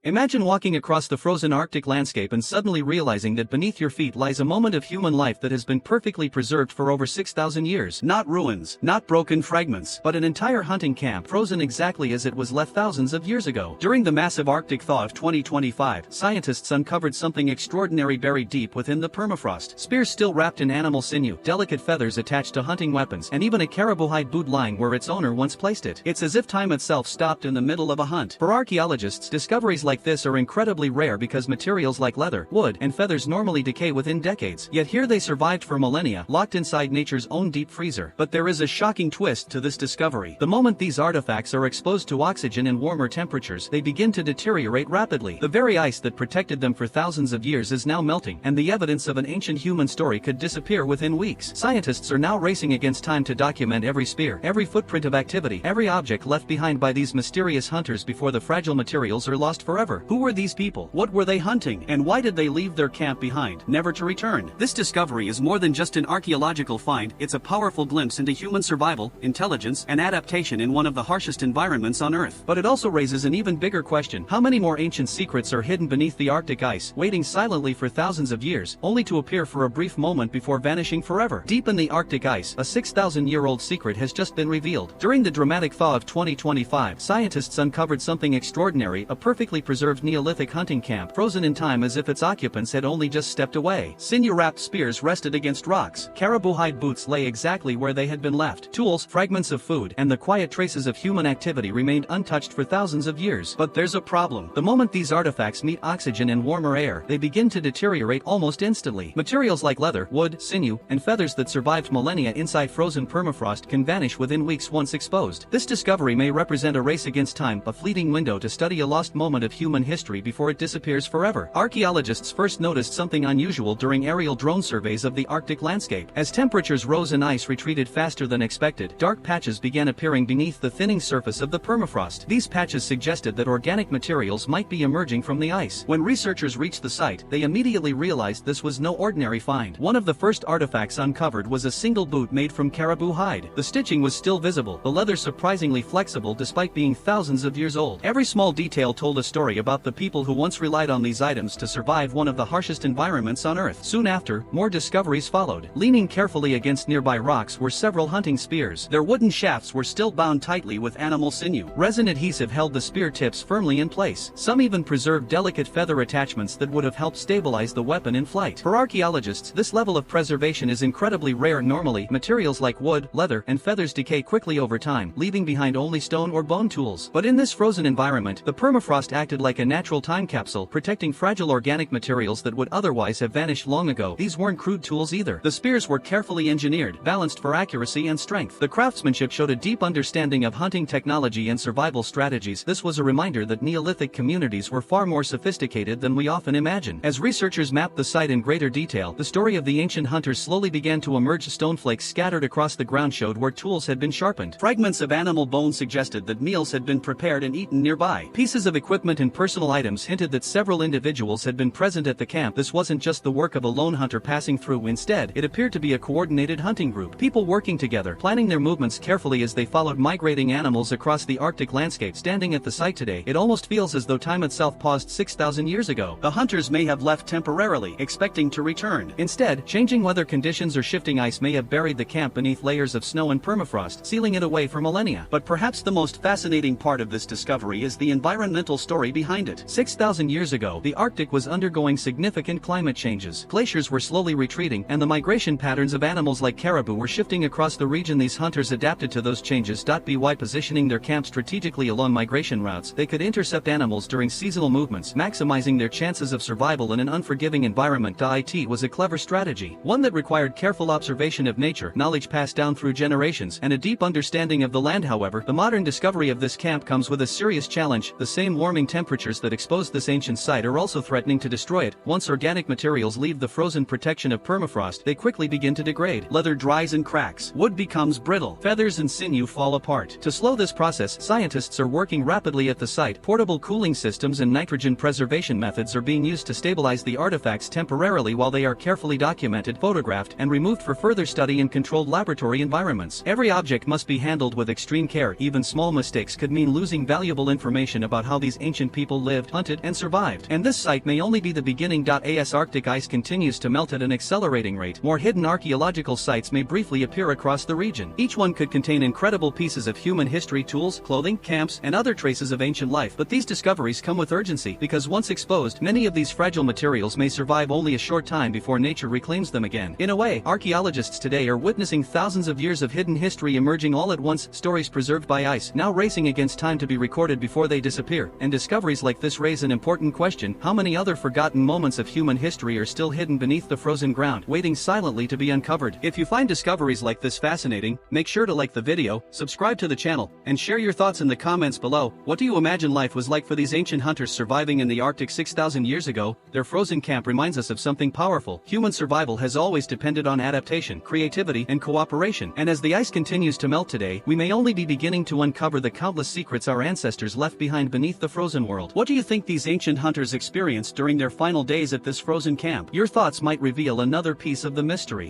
Imagine walking across the frozen Arctic landscape and suddenly realizing that beneath your feet lies a moment of human life that has been perfectly preserved for over 6,000 years. Not ruins, not broken fragments, but an entire hunting camp frozen exactly as it was left thousands of years ago. During the massive Arctic thaw of 2025, scientists uncovered something extraordinary buried deep within the permafrost. Spears still wrapped in animal sinew, delicate feathers attached to hunting weapons, and even a caribou-hide boot lying where its owner once placed it. It's as if time itself stopped in the middle of a hunt. For archaeologists, discoveries like this are incredibly rare because materials like leather, wood, and feathers normally decay within decades. Yet here they survived for millennia, locked inside nature's own deep freezer. But there is a shocking twist to this discovery. The moment these artifacts are exposed to oxygen and warmer temperatures, they begin to deteriorate rapidly. The very ice that protected them for thousands of years is now melting, and the evidence of an ancient human story could disappear within weeks. Scientists are now racing against time to document every spear, every footprint of activity, every object left behind by these mysterious hunters before the fragile materials are lost forever. Who were these people? What were they hunting? And why did they leave their camp behind, never to return? This discovery is more than just an archaeological find, it's a powerful glimpse into human survival, intelligence, and adaptation in one of the harshest environments on Earth. But it also raises an even bigger question. How many more ancient secrets are hidden beneath the Arctic ice, waiting silently for thousands of years, only to appear for a brief moment before vanishing forever? Deep in the Arctic ice, a 6,000-year-old secret has just been revealed. During the dramatic thaw of 2025, scientists uncovered something extraordinary, a perfectly preserved Neolithic hunting camp frozen in time as if its occupants had only just stepped away. Sinew-wrapped spears rested against rocks. Caribou-hide boots lay exactly where they had been left. Tools, fragments of food, and the quiet traces of human activity remained untouched for thousands of years. But there's a problem. The moment these artifacts meet oxygen and warmer air, they begin to deteriorate almost instantly. Materials like leather, wood, sinew, and feathers that survived millennia inside frozen permafrost can vanish within weeks once exposed. This discovery may represent a race against time, a fleeting window to study a lost moment of human history before it disappears forever. Archaeologists first noticed something unusual during aerial drone surveys of the Arctic landscape. As temperatures rose and ice retreated faster than expected, dark patches began appearing beneath the thinning surface of the permafrost. These patches suggested that organic materials might be emerging from the ice. When researchers reached the site, they immediately realized this was no ordinary find. One of the first artifacts uncovered was a single boot made from caribou hide. The stitching was still visible, the leather surprisingly flexible despite being thousands of years old. Every small detail told a story about the people who once relied on these items to survive one of the harshest environments on Earth. Soon after, more discoveries followed. Leaning carefully against nearby rocks were several hunting spears. Their wooden shafts were still bound tightly with animal sinew. Resin adhesive held the spear tips firmly in place. Some even preserved delicate feather attachments that would have helped stabilize the weapon in flight. For archaeologists, this level of preservation is incredibly rare. Normally, materials like wood, leather, and feathers decay quickly over time, leaving behind only stone or bone tools. But in this frozen environment, the permafrost acted like a natural time capsule, protecting fragile organic materials that would otherwise have vanished long ago. These weren't crude tools either. The spears were carefully engineered, balanced for accuracy and strength. The craftsmanship showed a deep understanding of hunting technology and survival strategies. This was a reminder that Neolithic communities were far more sophisticated than we often imagine. As researchers mapped the site in greater detail, the story of the ancient hunters slowly began to emerge. Stoneflakes scattered across the ground showed where tools had been sharpened. Fragments of animal bone suggested that meals had been prepared and eaten nearby. Pieces of equipment and personal items hinted that several individuals had been present at the camp. This wasn't just the work of a lone hunter passing through. Instead, it appeared to be a coordinated hunting group. People working together, planning their movements carefully as they followed migrating animals across the Arctic landscape. Standing at the site today, it almost feels as though time itself paused 6,000 years ago. The hunters may have left temporarily, expecting to return. Instead, changing weather conditions or shifting ice may have buried the camp beneath layers of snow and permafrost, sealing it away for millennia. But perhaps the most fascinating part of this discovery is the environmental story behind it. 6,000 years ago, the Arctic was undergoing significant climate changes. Glaciers were slowly retreating, and the migration patterns of animals like caribou were shifting across the region. These hunters adapted to those changes. By positioning their camp strategically along migration routes, they could intercept animals during seasonal movements, maximizing their chances of survival in an unforgiving environment. It was a clever strategy, one that required careful observation of nature, knowledge passed down through generations, and a deep understanding of the land. However, the modern discovery of this camp comes with a serious challenge. The same warming temperatures that exposed this ancient site are also threatening to destroy it. Once organic materials leave the frozen protection of permafrost, they quickly begin to degrade. Leather dries and cracks. Wood becomes brittle. Feathers and sinew fall apart. To slow this process, scientists are working rapidly at the site. Portable cooling systems and nitrogen preservation methods are being used to stabilize the artifacts temporarily while they are carefully documented, photographed, and removed for further study in controlled laboratory environments. Every object must be handled with extreme care. Even small mistakes could mean losing valuable information about how these ancient ancient people lived, hunted, and survived. And this site may only be the beginning. As Arctic ice continues to melt at an accelerating rate, more hidden archaeological sites may briefly appear across the region. Each one could contain incredible pieces of human history, tools, clothing, camps, and other traces of ancient life. But these discoveries come with urgency, because once exposed, many of these fragile materials may survive only a short time before nature reclaims them again. In a way, archaeologists today are witnessing thousands of years of hidden history emerging all at once, stories preserved by ice, now racing against time to be recorded before they disappear. And discoveries like this raise an important question: how many other forgotten moments of human history are still hidden beneath the frozen ground, waiting silently to be uncovered? If you find discoveries like this fascinating, make sure to like the video, subscribe to the channel, and share your thoughts in the comments below. What do you imagine life was like for these ancient hunters surviving in the Arctic 6,000 years ago? Their frozen camp reminds us of something powerful. Human survival has always depended on adaptation, creativity, and cooperation. And as the ice continues to melt today, we may only be beginning to uncover the countless secrets our ancestors left behind beneath the frozen world. What do you think these ancient hunters experienced during their final days at this frozen camp? Your thoughts might reveal another piece of the mystery.